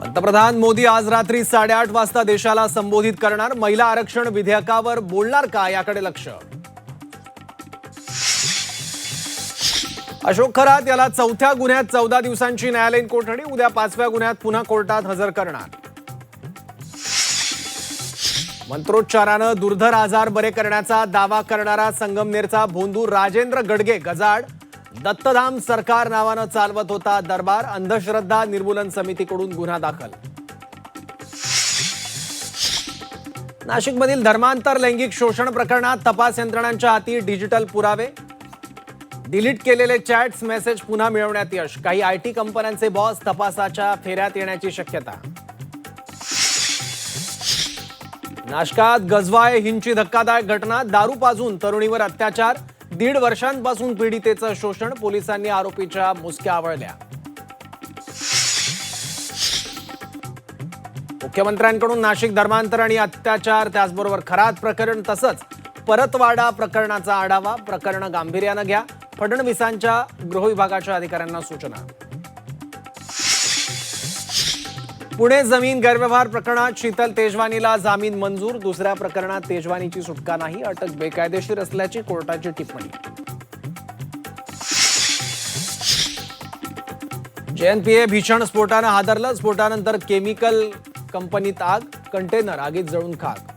पंतप्रधान मोदी आज रात्री 8:30 वाजता देशाला संबोधित करणार. महिला आरक्षण विधेयकावर बोलणार का याकडे लक्ष. अशोक खरात याला चौथ्या गुन्ह्यात 14 दिवसांची न्यायालयीन कोठडी. उद्या 5व्या गुन्ह्यात पुन्हा कोर्टात हजर करणार. मंत्रोच्चारानं दुर्धर आजार बरे करण्याचा दावा करणारा संगमनेरचा भोंदू राजेंद्र गडगे गजाड. दत्तधाम सरकार नावानं चालवत होता दरबार. अंधश्रद्धा निर्मूलन समितीकडून गुन्हा दाखल. नाशिकमधील धर्मांतर लैंगिक शोषण प्रकरणात तपास यंत्रणांच्या हाती डिजिटल पुरावे. डिलीट केलेले चॅट्स मेसेज पुन्हा मिळवण्यात यश. काही आयटी कंपन्यांचे बॉस तपासाच्या फेऱ्यात येण्याची शक्यता. नाशकात गजवाय हिंची धक्कादायक घटना. दारू पाजून तरुणीवर अत्याचार. 1.5 वर्षांपासून पीडितेचं शोषण. पोलिसांनी आरोपीच्या मुसक्या आवळल्या. मुख्यमंत्र्यांकडून नाशिक धर्मांतर आणि अत्याचार त्याचबरोबर खरात प्रकरण तसंच परतवाडा प्रकरणाचा आढावा. प्रकरण गांभीर्यानं घ्या. फडणवीसांच्या गृह विभागाच्या अधिकाऱ्यांना सूचना. पुणे जमीन गैरव्यवहार प्रकरणात शीतल तेजवानीला जामीन मंजूर. दुसऱ्या प्रकरणात तेजवानीची सुटका नाही. अटक बेकायदेशीर असल्याची कोर्टाची टिप्पणी. JNPA भीषण स्फोटानं हादरलं. स्फोटानंतर केमिकल कंपनीत आग. कंटेनर आगीत जळून खाक.